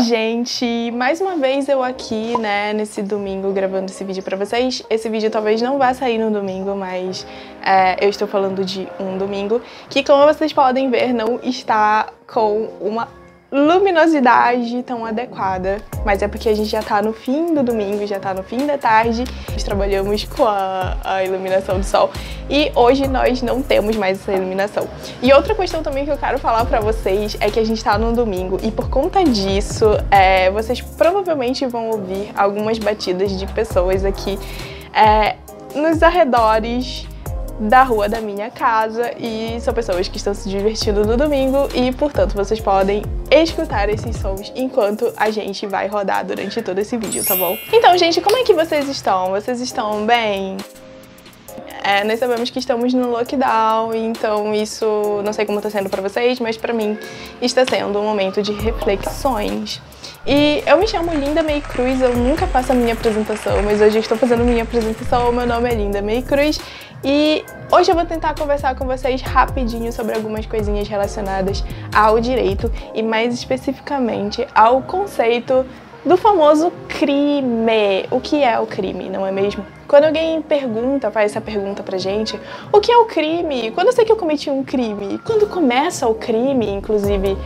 gente! Mais uma vez eu aqui, né, nesse domingo gravando esse vídeo pra vocês. Esse vídeo talvez não vá sair no domingo, mas eu estou falando de um domingo que, como vocês podem ver, não está com uma luminosidade tão adequada, mas é porque a gente já tá no fim do domingo, já tá no fim da tarde, nós trabalhamos com a iluminação do sol e hoje nós não temos mais essa iluminação. E outra questão também que eu quero falar pra vocês é que a gente tá no domingo e por conta disso, vocês provavelmente vão ouvir algumas batidas de pessoas aqui nos arredores da rua da minha casa, e são pessoas que estão se divertindo no domingo e, portanto, vocês podem escutar esses sons enquanto a gente vai rodar durante todo esse vídeo, tá bom? Então, gente, como é que vocês estão? Vocês estão bem? Nós sabemos que estamos no lockdown, então isso não sei como tá sendo pra vocês, mas pra mim está sendo um momento de reflexões. E eu me chamo Linda May Cruz, eu nunca faço a minha apresentação, mas hoje eu estou fazendo minha apresentação. Meu nome é Linda May Cruz e hoje eu vou tentar conversar com vocês rapidinho sobre algumas coisinhas relacionadas ao direito e mais especificamente ao conceito do famoso crime. O que é o crime, não é mesmo? Quando alguém faz essa pergunta pra gente, o que é o crime? Quando eu sei que eu cometi um crime? Quando começa o crime, inclusive?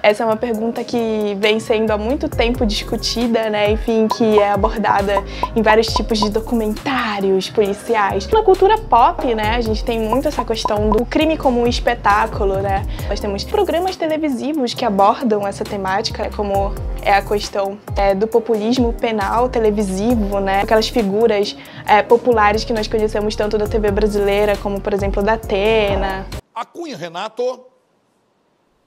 Essa é uma pergunta que vem sendo há muito tempo discutida, né? Enfim, que é abordada em vários tipos de documentários policiais. Na cultura pop, né, a gente tem muito essa questão do crime como um espetáculo, né? Nós temos programas televisivos que abordam essa temática, como é a questão do populismo penal televisivo, né? Aquelas figuras populares que nós conhecemos tanto da TV brasileira, como, por exemplo, da Atena. A Cunha Renato.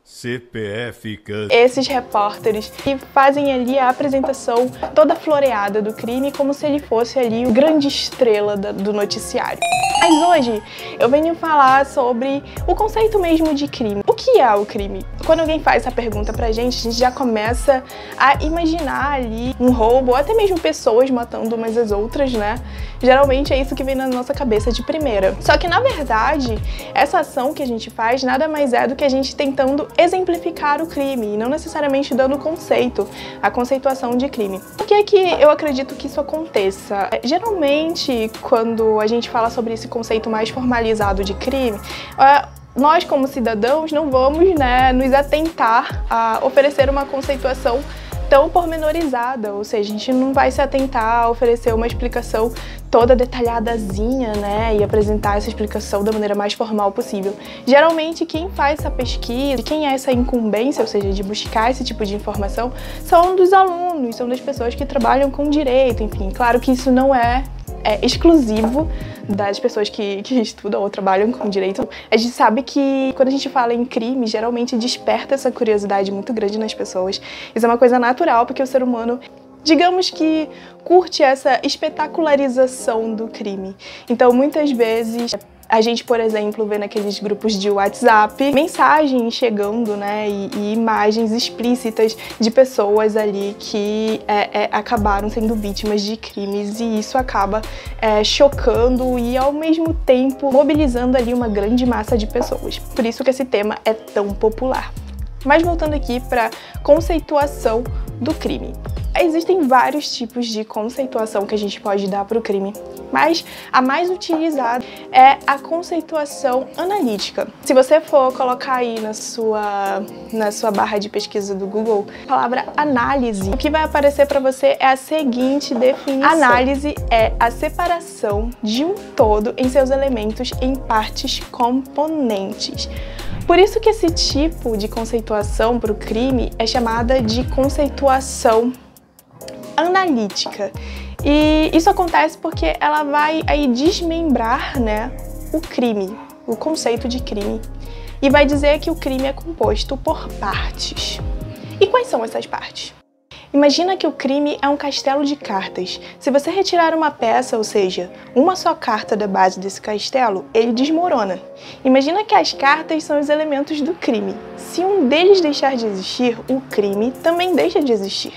CPF. Esses repórteres que fazem ali a apresentação toda floreada do crime como se ele fosse ali o grande estrela do noticiário. Mas hoje eu venho falar sobre o conceito mesmo de crime. O que é o crime? Quando alguém faz essa pergunta pra gente, a gente já começa a imaginar ali um roubo, ou até mesmo pessoas matando umas às outras, né? Geralmente é isso que vem na nossa cabeça de primeira. Só que, na verdade, essa ação que a gente faz nada mais é do que a gente tentando exemplificar o crime, e não necessariamente dando conceito, a conceituação de crime. Por que é que eu acredito que isso aconteça? Geralmente, quando a gente fala sobre esse conceito mais formalizado de crime, nós, como cidadãos, não vamos, né, nos atentar a oferecer uma conceituação tão pormenorizada, ou seja, a gente não vai se atentar a oferecer uma explicação toda detalhadazinha, né, e apresentar essa explicação da maneira mais formal possível. Geralmente, quem faz essa pesquisa, quem é essa incumbência, ou seja, de buscar esse tipo de informação, são dos alunos, são das pessoas que trabalham com direito, enfim. Claro que isso não é exclusivo das pessoas que estudam ou trabalham com direito. A gente sabe que quando a gente fala em crime, geralmente desperta essa curiosidade muito grande nas pessoas. Isso é uma coisa natural, porque o ser humano, digamos que, curte essa espetacularização do crime. Então, muitas vezes, a gente, por exemplo, vê naqueles grupos de WhatsApp mensagens chegando, né, e imagens explícitas de pessoas ali que acabaram sendo vítimas de crimes, e isso acaba chocando e, ao mesmo tempo, mobilizando ali uma grande massa de pessoas. Por isso que esse tema é tão popular. Mas voltando aqui para conceituação do crime. Existem vários tipos de conceituação que a gente pode dar para o crime, mas a mais utilizada é a conceituação analítica. Se você for colocar aí na sua barra de pesquisa do Google a palavra análise, o que vai aparecer para você é a seguinte definição. Análise é a separação de um todo em seus elementos em partes componentes. Por isso que esse tipo de conceituação para o crime é chamada de conceituação analítica. E isso acontece porque ela vai aí desmembrar, né, o crime, o conceito de crime, e vai dizer que o crime é composto por partes. E quais são essas partes? Imagina que o crime é um castelo de cartas. Se você retirar uma peça, ou seja, uma só carta da base desse castelo, ele desmorona. Imagina que as cartas são os elementos do crime. Se um deles deixar de existir, o crime também deixa de existir.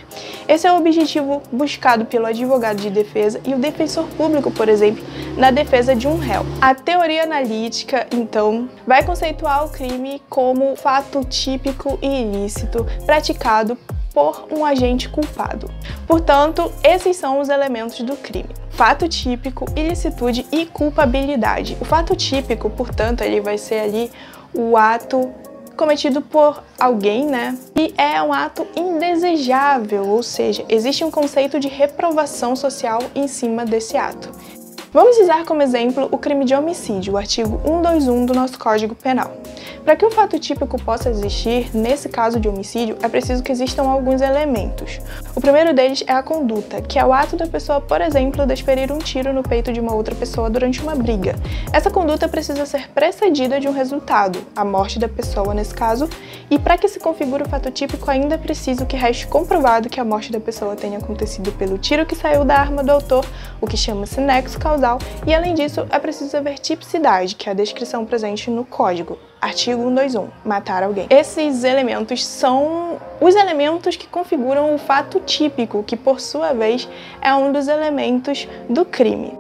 Esse é o objetivo buscado pelo advogado de defesa e o defensor público, por exemplo, na defesa de um réu. A teoria analítica, então, vai conceituar o crime como fato típico e ilícito praticado por um agente culpado. Portanto, esses são os elementos do crime: fato típico, ilicitude e culpabilidade. O fato típico, portanto, ele vai ser ali o ato cometido por alguém, né? E é um ato indesejável, ou seja, existe um conceito de reprovação social em cima desse ato. Vamos usar como exemplo o crime de homicídio, o artigo 121 do nosso Código Penal. Para que o fato típico possa existir, nesse caso de homicídio, é preciso que existam alguns elementos. O primeiro deles é a conduta, que é o ato da pessoa, por exemplo, desferir um tiro no peito de uma outra pessoa durante uma briga. Essa conduta precisa ser precedida de um resultado, a morte da pessoa nesse caso, e para que se configure o fato típico ainda é preciso que reste comprovado que a morte da pessoa tenha acontecido pelo tiro que saiu da arma do autor, o que chama-se nexo causal, e além disso é preciso haver tipicidade, que é a descrição presente no Código. Artigo 121, matar alguém. Esses elementos são os elementos que configuram o fato típico, que por sua vez é um dos elementos do crime.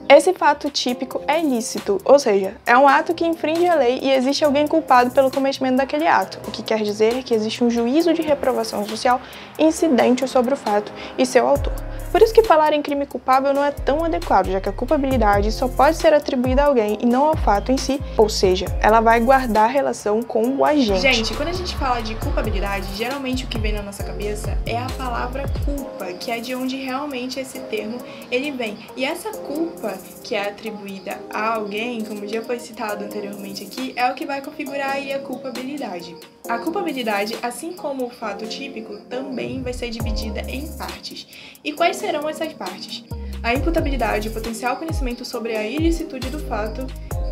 Esse fato típico é ilícito, ou seja, é um ato que infringe a lei e existe alguém culpado pelo cometimento daquele ato, o que quer dizer que existe um juízo de reprovação social incidente sobre o fato e seu autor. Por isso que falar em crime culpável não é tão adequado, já que a culpabilidade só pode ser atribuída a alguém e não ao fato em si, ou seja, ela vai guardar relação com o agente. Gente, quando a gente fala de culpabilidade, geralmente o que vem na nossa cabeça é a palavra culpa, que é de onde realmente esse termo ele vem. E essa culpa que é atribuída a alguém, como já foi citado anteriormente aqui, é o que vai configurar aí a culpabilidade. A culpabilidade, assim como o fato típico, também vai ser dividida em partes. E quais serão essas partes? A imputabilidade, o potencial conhecimento sobre a ilicitude do fato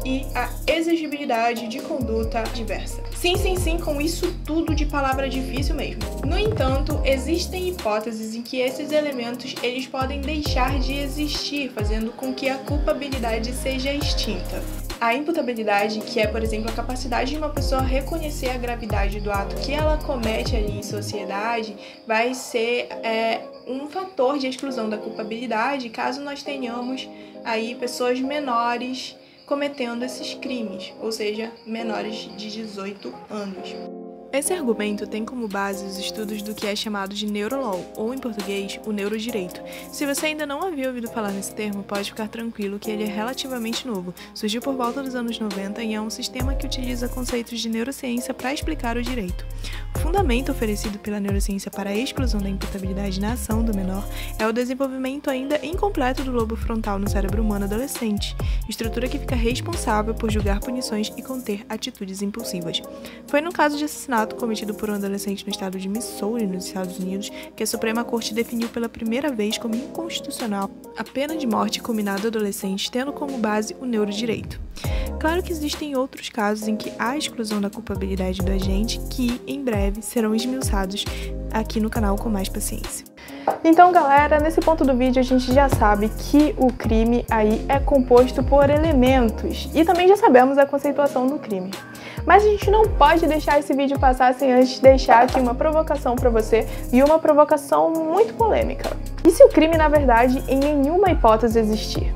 e a exigibilidade de conduta diversa. Sim, com isso tudo de palavra difícil mesmo. No entanto, existem hipóteses em que esses elementos eles podem deixar de existir, fazendo com que a culpabilidade seja extinta. A imputabilidade, que é, por exemplo, a capacidade de uma pessoa reconhecer a gravidade do ato que ela comete ali em sociedade, vai ser um fator de exclusão da culpabilidade caso nós tenhamos aí pessoas menores cometendo esses crimes, ou seja, menores de 18 anos. Esse argumento tem como base os estudos do que é chamado de Neurolaw, ou em português, o neurodireito. Se você ainda não havia ouvido falar nesse termo, pode ficar tranquilo que ele é relativamente novo. Surgiu por volta dos anos 90 e é um sistema que utiliza conceitos de neurociência para explicar o direito. O fundamento oferecido pela neurociência para a exclusão da imputabilidade na ação do menor é o desenvolvimento ainda incompleto do lobo frontal no cérebro humano adolescente, estrutura que fica responsável por julgar punições e conter atitudes impulsivas. Foi no caso de assassinato cometido por um adolescente no estado de Missouri, nos Estados Unidos, que a Suprema Corte definiu pela primeira vez como inconstitucional a pena de morte combinada a adolescentes, tendo como base o neurodireito. Claro que existem outros casos em que há exclusão da culpabilidade do agente, que em breve serão esmiuçados aqui no canal com mais paciência. Então, galera, nesse ponto do vídeo a gente já sabe que o crime aí é composto por elementos e também já sabemos a conceituação do crime. Mas a gente não pode deixar esse vídeo passar sem antes deixar aqui uma provocação para você e uma provocação muito polêmica. E se o crime, na verdade, em nenhuma hipótese existir?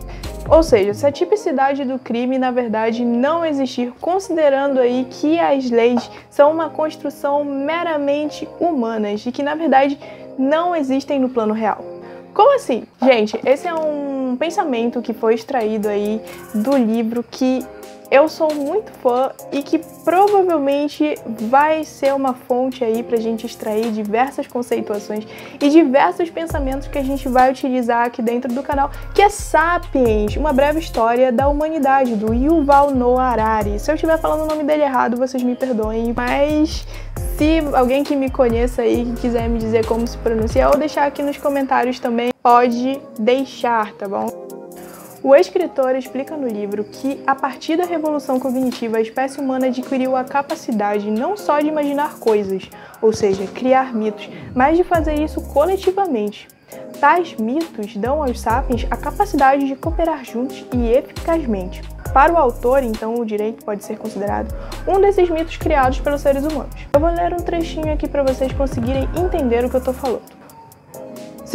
Ou seja, se a tipicidade do crime, na verdade, não existir, considerando aí que as leis são uma construção meramente humanas e que, na verdade, não existem no plano real. Como assim? Gente, esse é um pensamento que foi extraído aí do livro que eu sou muito fã e que provavelmente vai ser uma fonte aí pra gente extrair diversas conceituações e diversos pensamentos que a gente vai utilizar aqui dentro do canal, que é Sapiens, uma breve história da humanidade, do Yuval Noah Harari. Se eu estiver falando o nome dele errado, vocês me perdoem, mas se alguém que me conheça aí, que quiser me dizer como se pronuncia, ou deixar aqui nos comentários também, pode deixar, tá bom? O escritor explica no livro que, a partir da revolução cognitiva, a espécie humana adquiriu a capacidade não só de imaginar coisas, ou seja, criar mitos, mas de fazer isso coletivamente. Tais mitos dão aos sapiens a capacidade de cooperar juntos e eficazmente. Para o autor, então, o direito pode ser considerado um desses mitos criados pelos seres humanos. Eu vou ler um trechinho aqui para vocês conseguirem entender o que eu estou falando.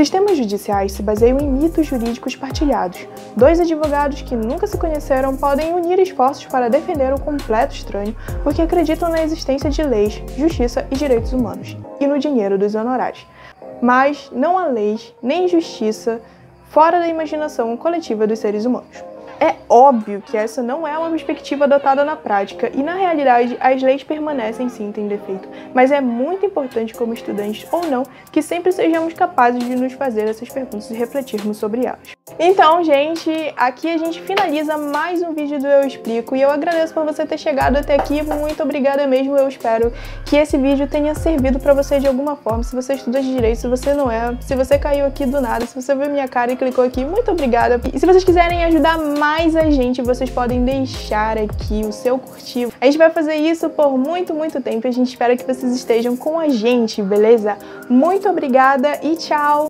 Sistemas judiciais se baseiam em mitos jurídicos partilhados. Dois advogados que nunca se conheceram podem unir esforços para defender o completo estranho porque acreditam na existência de leis, justiça e direitos humanos, e no dinheiro dos honorários. Mas não há leis nem justiça fora da imaginação coletiva dos seres humanos. É óbvio que essa não é uma perspectiva adotada na prática e, na realidade, as leis permanecem sim têm defeito, mas é muito importante como estudantes ou não que sempre sejamos capazes de nos fazer essas perguntas e refletirmos sobre elas. Então, gente, aqui a gente finaliza mais um vídeo do Eu Explico e eu agradeço por você ter chegado até aqui, muito obrigada mesmo, eu espero que esse vídeo tenha servido para você de alguma forma, se você estuda de direito, se você não é, se você caiu aqui do nada, se você viu minha cara e clicou aqui, muito obrigada. E se vocês quiserem ajudar mais a gente, vocês podem deixar aqui o seu curtir. A gente vai fazer isso por muito tempo e a gente espera que vocês estejam com a gente, beleza? Muito obrigada e tchau!